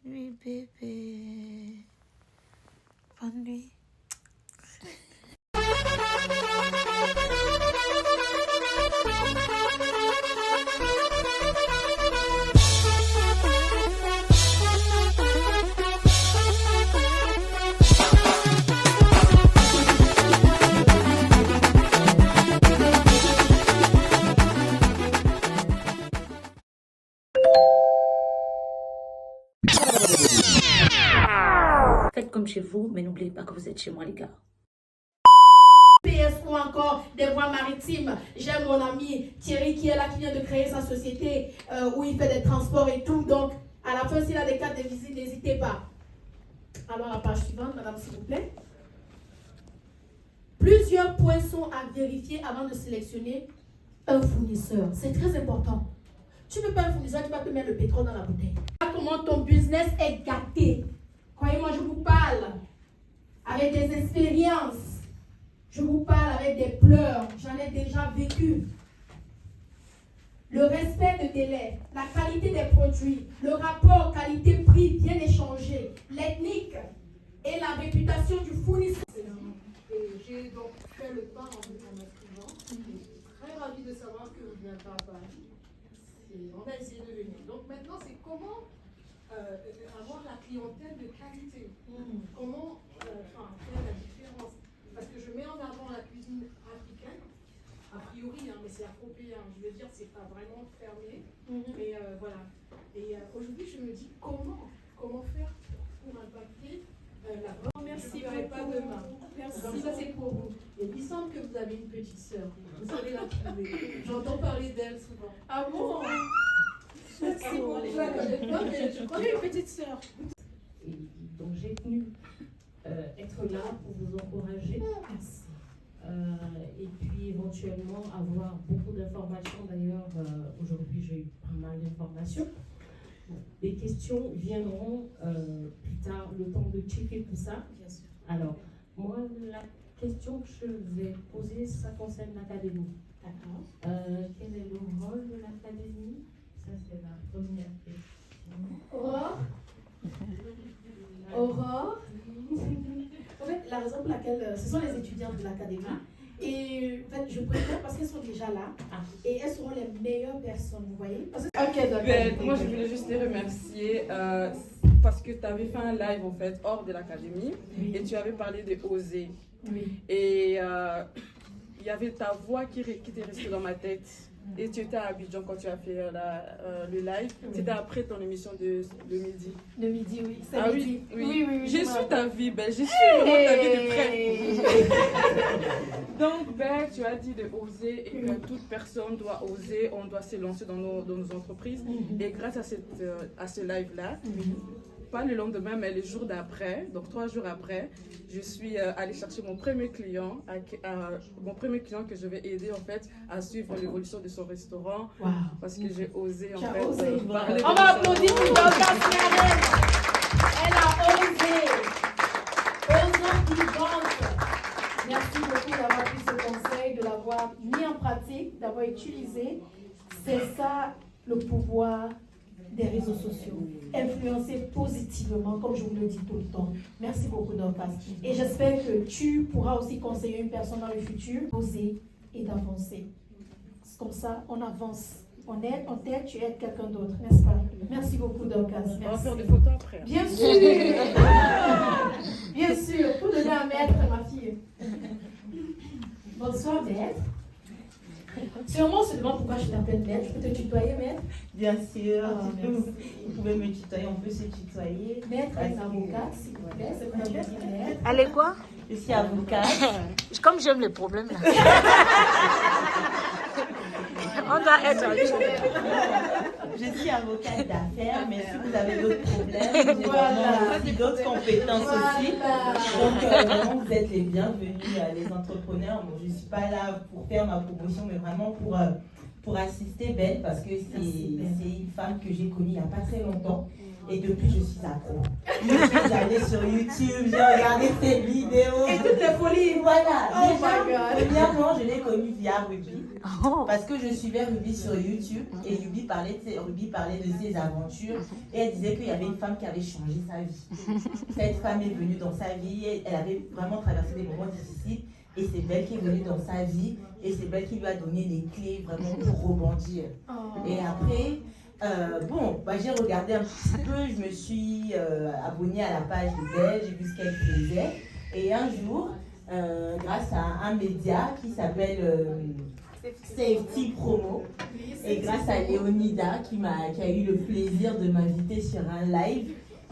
nuit, bébé. Bonne nuit. Faites comme chez vous, mais n'oubliez pas que vous êtes chez moi, les gars. PS ou encore des voies maritimes. J'ai mon ami Thierry qui est là, qui vient de créer sa société où il fait des transports et tout. Donc, à la fin, s'il a des cartes de visite, n'hésitez pas. Alors, la page suivante, madame, s'il vous plaît. Plusieurs points sont à vérifier avant de sélectionner un fournisseur. C'est très important. Tu ne veux pas un fournisseur, tu vas te mettre le pétrole dans la bouteille. Comment ton business est gâté. Croyez-moi, je vous parle avec des expériences. Je vous parle avec des pleurs. J'en ai déjà vécu. Le respect de délai, la qualité des produits, le rapport qualité-prix bien échangé, l'ethnique et la réputation du fournisseur. J'ai donc fait le pas en m'inscrivant. Je suis très ravie de savoir que vous venez pas à Paris. On a essayé de venir. Donc maintenant, c'est comment avoir la clientèle de qualité. Comment faire la différence. Parce que je mets en avant la cuisine africaine, a priori, mais c'est afro-péen. Je veux dire, c'est pas vraiment fermé. Mais voilà. Et aujourd'hui, je me dis comment faire pour impacter la vente. Merci Je ne ferai pas demain. Merci. Donc ça, c'est pour vous. Et il semble que vous avez une petite sœur. Vous savez la trouver. J'entends parler d'elle souvent. Ah bon? Merci beaucoup. Je la connais pas, mais je crois J'ai une petite sœur. Et donc j'ai tenu être là pour vous encourager. Merci. Et puis éventuellement avoir beaucoup d'informations. D'ailleurs, aujourd'hui j'ai eu pas mal d'informations. Bon, les questions viendront plus tard, le temps de checker tout ça. Bien sûr. Alors, moi, la question que je vais poser, ça concerne l'académie. D'accord. Quel est le rôle de l'académie? Ça, c'est la première question. Aurore? Aurore? En fait, la raison pour laquelle ce sont les étudiantes de l'académie. Et en fait, je préfère parce qu'elles sont déjà là. Et elles seront les meilleures personnes, vous voyez? Parce que... Ok, d'accord. Moi, je voulais juste te remercier parce que tu avais fait un live en fait hors de l'académie et tu avais parlé de oser. Oui. Et il y avait ta voix qui t'est restée dans ma tête. Et tu étais à Abidjan quand tu as fait le live. C'était après ton émission de midi. Le midi, oui. C'est Ah midi. oui. J'ai je su me ta rappelle. vie, j'ai su vraiment ta vie de près. Donc, tu as dit de oser et que toute personne doit oser, on doit se lancer dans nos entreprises. Et grâce à ce live-là, pas le lendemain, mais le jour d'après, donc 3 jours après, je suis allée chercher mon premier client, que je vais aider en fait à suivre l'évolution de son restaurant, parce que j'ai osé en fait parler. On va applaudir pour Dorcas Narelle. Elle a osé. Osons vivante. Merci beaucoup d'avoir pris ce conseil, de l'avoir mis en pratique, d'avoir utilisé. C'est ça le pouvoir des réseaux sociaux. Influencer positivement, comme je vous le dis tout le temps. Merci beaucoup, Dorcas. Et j'espère que tu pourras aussi conseiller une personne dans le futur, oser et d'avancer. Comme ça, on avance. On t'aide, tu aides quelqu'un d'autre, n'est-ce pas? Merci beaucoup, Dorcas. On va Merci. faire des photos après. Bien sûr. Bien sûr. Pour donner à maître, ma fille. Bonsoir, maître. Sûrement, on se demande pourquoi je t'appelle maître. Je peux te tutoyer, maître? Bien sûr, merci. vous pouvez me tutoyer, on peut se tutoyer. Maître est avocate, s'il vous plaît. C'est quoi je dis maître? Elle est quoi? Je suis avocate. Comme j'aime les problèmes là. On doit être. Je suis avocate d'affaires, mais si vous avez d'autres problèmes, j'ai vraiment d'autres compétences aussi. Donc, vraiment, vous êtes les bienvenus, les entrepreneurs. Bon, je ne suis pas là pour faire ma promotion, mais vraiment pour assister Belle, parce que c'est une femme que j'ai connue il n'y a pas très longtemps. Et depuis, je suis accro. Je suis allée sur YouTube, j'ai regardé ses vidéos. Et toutes les folies. Voilà. Oh Déjà, my God. premièrement, je l'ai connue via Ruby. Oh. Parce que je suivais Ruby sur YouTube et Ruby parlait de ses aventures et elle disait qu'il y avait une femme qui avait changé sa vie. Cette femme est venue dans sa vie, elle avait vraiment traversé des moments difficiles et c'est Belle qui est venue dans sa vie et c'est Belle qui lui a donné les clés vraiment pour rebondir. Et après, j'ai regardé un petit peu, je me suis abonnée à la page de Belle, j'ai vu ce qu'elle faisait et un jour, grâce à un média qui s'appelle Safety Promo et grâce à Léonida qui a eu le plaisir de m'inviter sur un live,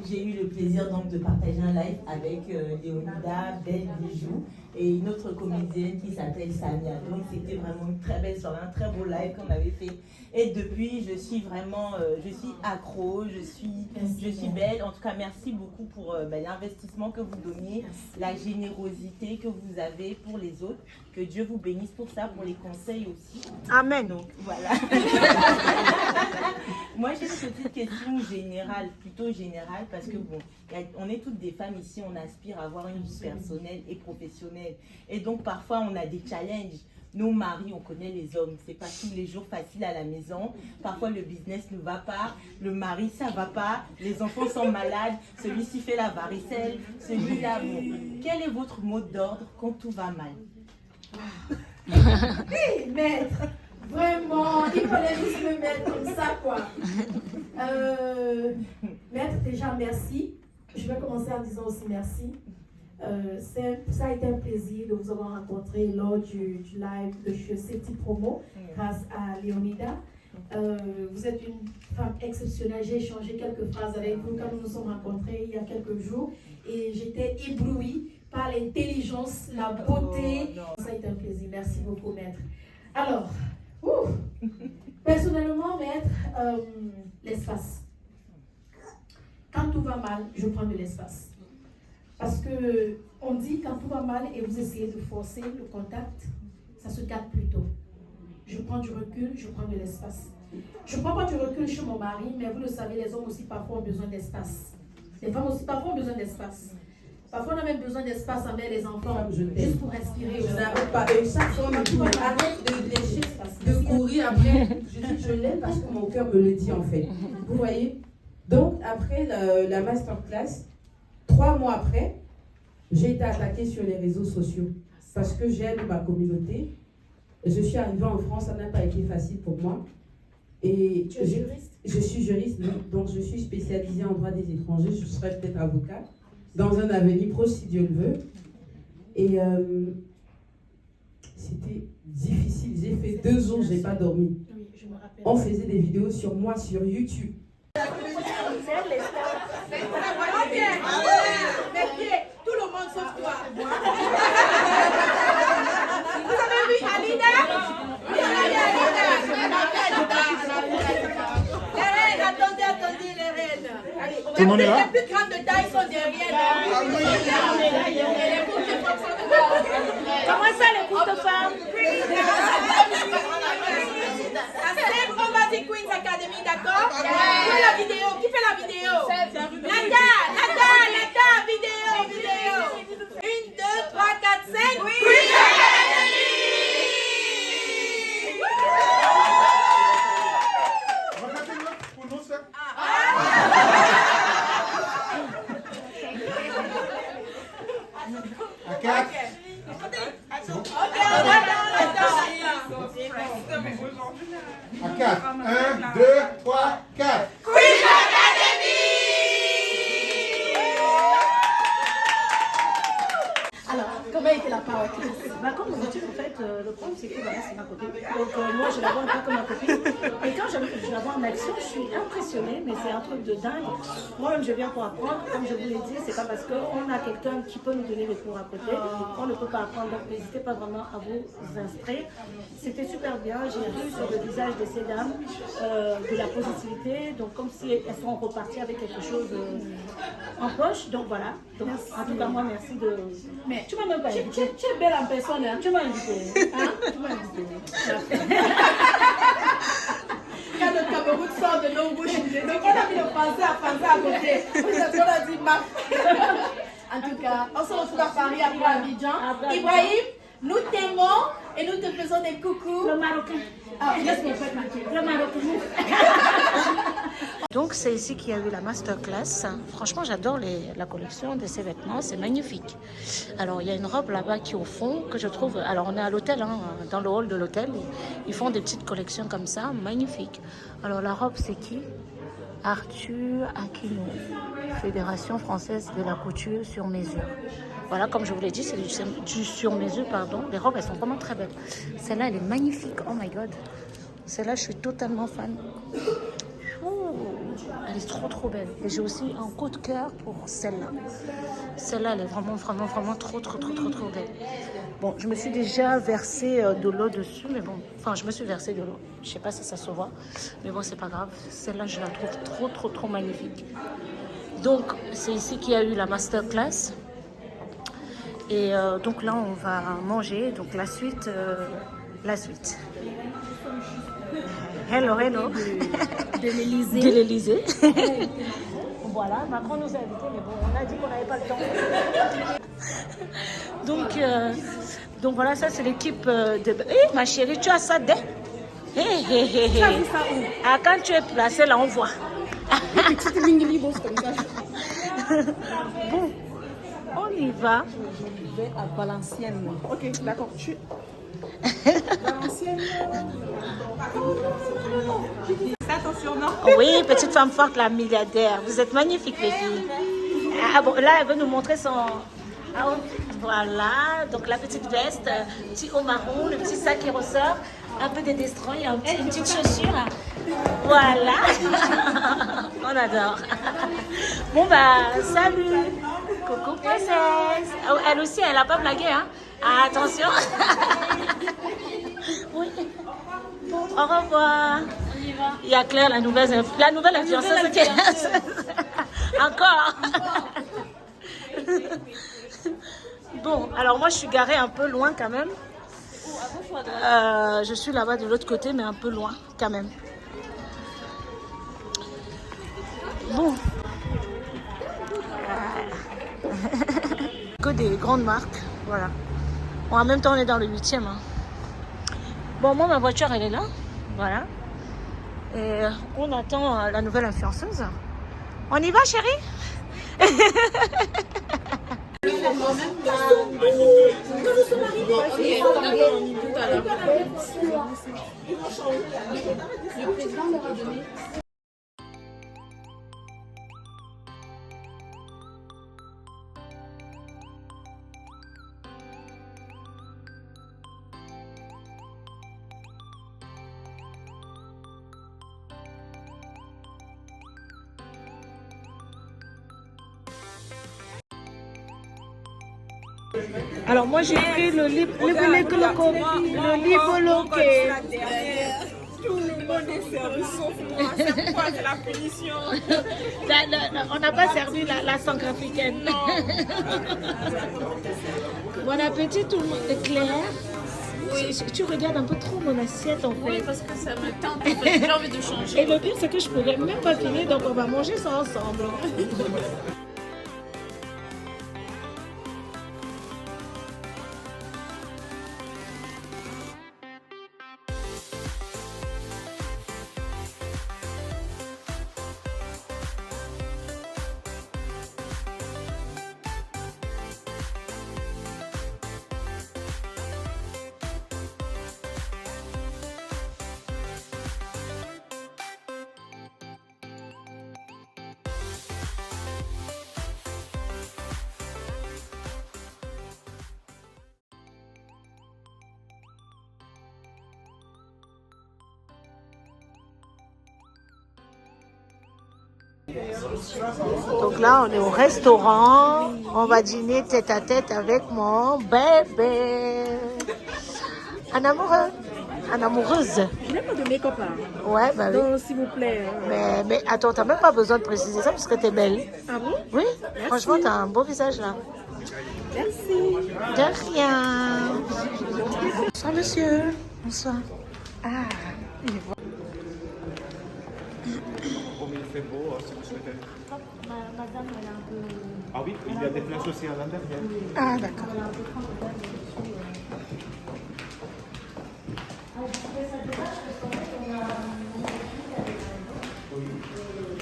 j'ai eu le plaisir donc de partager un live avec Léonida, Belle Bijou et une autre comédienne qui s'appelle Samia. Donc c'était vraiment une très belle soirée, un très beau live qu'on avait fait. Et depuis, je suis vraiment, je suis accro, je suis belle. En tout cas, merci beaucoup pour l'investissement que vous donnez, la générosité que vous avez pour les autres. Que Dieu vous bénisse pour ça, pour les conseils aussi. Amen. Donc voilà. Moi, j'ai une petite question générale, plutôt générale, parce que bon, on est toutes des femmes ici, on aspire à avoir une vie personnelle et professionnelle. Et donc parfois, on a des challenges. Nos maris, on connaît les hommes, c'est pas tous les jours facile à la maison. Parfois le business ne va pas, le mari ça va pas, les enfants sont malades, celui-ci fait la varicelle, celui-là bon. Quel est votre mot d'ordre quand tout va mal? Hey, maître, vraiment, il fallait juste me mettre comme ça, quoi. Maître, déjà, merci. Je vais commencer en disant aussi merci. Ça a été un plaisir de vous avoir rencontré lors du live de Safety Promo, grâce à Léonida. Vous êtes une femme exceptionnelle. J'ai échangé quelques phrases avec vous quand nous nous sommes rencontrés il y a quelques jours et j'étais éblouie par l'intelligence, la beauté. Ça a été un plaisir. Merci beaucoup, maître. Alors, personnellement, maître, l'espace. Quand tout va mal, je prends de l'espace. Parce que on dit quand tout va mal et vous essayez de forcer le contact, ça se gâte plus tôt. Je prends du recul, je prends de l'espace. Je ne prends pas du recul chez mon mari, mais vous le savez, les hommes aussi parfois ont besoin d'espace. Les femmes aussi parfois ont besoin d'espace. Parfois on a même besoin d'espace avec les enfants, juste pour respirer. Je n'arrête pas. Et chaque fois, arrête de lécher, de courir après. Je l'aime parce que mon cœur me le dit en fait. Vous voyez? Donc après la masterclass, 3 mois après, j'ai été attaquée sur les réseaux sociaux parce que j'aime ma communauté. Je suis arrivée en France, ça n'a pas été facile pour moi. Et Tu es juriste? Je suis juriste, donc je suis spécialisée en droit des étrangers. Je serai peut-être avocate dans un avenir proche si Dieu le veut. Et c'était difficile. J'ai fait 2 jours, je n'ai pas dormi. Oui, je me rappelle. On faisait des vidéos sur moi sur YouTube. Tout le monde sauf toi. Vous avez vu Alida? Vous avez vu Alida? Les reines, attendez, les reines. Tout le monde est là? Les plus grandes de taille sont derrière. Comment ça, les coups de femmes? C'est Combat Queens Academy, d'accord? Qui fait la vidéo? Qui fait la vidéo? Nada, vidéo. 1, 2, 3, 4, 5. Queens Academy! Pour nous, ça. À 4. À 4. 1, 2, 3, 4. Queens Academy! Alors, comment était la parole? Comme d'habitude, en fait, le problème c'est que voilà, c'est ma copine. Donc moi, je la vois un peu comme ma copine. Et quand je la vois en action, je suis impressionnée, mais c'est un truc de dingue. Moi-même, je viens pour apprendre. Comme je vous l'ai dit, c'est pas parce qu'on a quelqu'un qui peut nous donner le cours à côté qu'on ne peut pas apprendre. Donc n'hésitez pas vraiment à vous instruire. C'était super bien. J'ai vu sur le visage de ces dames de la positivité. Donc comme si elles sont reparties avec quelque chose en poche. Donc voilà. Donc, en tout cas, moi, merci de... Mais tu m'as même pas invité. tu es belle en personne, hein? Tu m'as invité. Hein? Tu m'as invité. Quand le Cameroun sort de nos bouches. Donc on a mis le français à côté. On a dit maf. En tout cas, on se retrouve à Paris après Abidjan. Ibrahim, nous t'aimons et nous te faisons des coucous. Le Marocain. Ah, laisse mon frère tranquille. Le Marocain. Donc c'est ici qu'il y a eu la masterclass. Franchement, j'adore la collection de ces vêtements, c'est magnifique. Alors il y a une robe là-bas qui est au fond que je trouve. Alors on est à l'hôtel, hein, dans le hall de l'hôtel. Ils font des petites collections comme ça, magnifiques. Alors la robe c'est qui? Arthur Aquino, Fédération française de la couture sur mesure. Voilà, comme je vous l'ai dit, c'est du sur mesure, pardon. Les robes, elles sont vraiment très belles. Celle-là, elle est magnifique. Oh my God. Celle-là, je suis totalement fan. Elle est trop belle. Et j'ai aussi un coup de cœur pour celle-là. Celle-là, elle est vraiment trop belle. Bon, je me suis déjà versé de l'eau dessus, mais bon, enfin, je me suis versé de l'eau. Je sais pas si ça se voit, mais bon, c'est pas grave. Celle-là, je la trouve trop magnifique. Donc, c'est ici qu'il y a eu la masterclass. Et donc là, on va manger. Donc la suite. Hello. De l'Élysée. De l'Élysée. Voilà, Macron nous a invités, mais bon, on a dit qu'on n'avait pas le temps. Donc voilà, ça c'est l'équipe de... Hé, ma chérie, tu as ça dès... Hé. Ah, quand tu es placé là, on voit. Bon, on y va. Je vais à Valenciennes. Ok, d'accord. Valenciennes. C'est ton surnom? Oui, petite femme forte, la milliardaire. Vous êtes magnifique, les filles. Ah bon, là, elle veut nous montrer son... Ah, voilà, donc la petite veste, petit haut marron, le petit sac qui ressort, un peu des destroy, une petite chaussure. Voilà. On adore. Bon, bah, salut. Coucou, princesse. Oh, elle aussi, elle n'a pas blagué, hein. Ah, attention. Oui. Au revoir. Il y a Claire, la nouvelle influenceuse. Encore. Bon, alors moi je suis garée un peu loin quand même. Je suis là-bas de l'autre côté, mais un peu loin quand même. Bon. Que des grandes marques, voilà. Bon, en même temps, on est dans le 8e. Hein. Bon, moi, ma voiture, elle est là. Voilà. Et on attend la nouvelle influenceuse. On y va, chérie? Alors moi j'ai pris le liboloké. Tout le monde est servi sauf moi. C'est quoi la punition? On n'a pas servi la sang africaine. Bon appétit tout le monde. Claire, oui. Tu regardes un peu trop mon assiette en fait. Oui, parce que ça me tente. En fait. J'ai envie de changer. Et le pire c'est que je pourrais même pas finir, donc on va manger ça ensemble. Donc là, on est au restaurant. On va dîner tête à tête avec mon bébé. Un amoureux. Un amoureuse. Je n'ai pas de make-up. Ouais, bah oui. Donc, s'il vous plaît. Mais attends, t'as même pas besoin de préciser ça parce que t'es belle. Ah bon? Oui, merci. Franchement, t'as un beau visage là. Merci. De rien. Bonsoir, monsieur. Bonsoir. Ah, il est bon. fait beau si vous souhaitez. Madame, elle a un peu... Ah oui, il y a des places aussi à l'intérieur. Ah, d'accord. Elle a un peu trop de dame dessus. Ah, je trouvais ça dommage parce qu'en fait, on a une fille avec un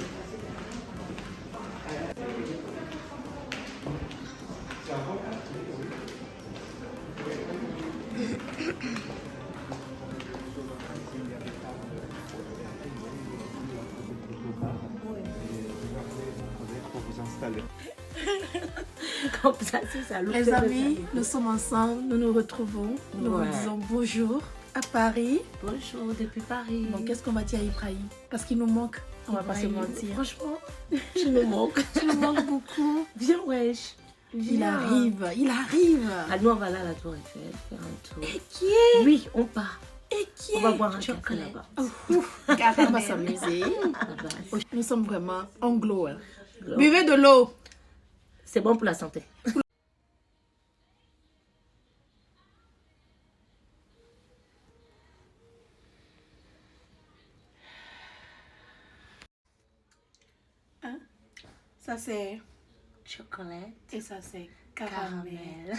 Pour vous installer. Comme ça, c'est ça. Les amis, nous sommes ensemble, nous nous retrouvons, nous vous disons bonjour à Paris. Bonjour, depuis Paris. Donc, qu'est-ce qu'on va dire à Ibrahim? Parce qu'il nous manque. On va pas se Ibrahim, mentir. franchement, tu me manques. Tu nous manques beaucoup. Viens, wesh. Il arrive, il arrive. Ah, nous, on va là à la Tour Eiffel faire un tour. Et qui est? Oui, on part. Et qui est? On va boire un café Chocolat. là-bas. On va s'amuser. Là-bas. Nous sommes vraiment anglo. Hein. Buvez de l'eau. C'est bon pour la santé. Ça c'est Chocolat, et ça c'est caramel.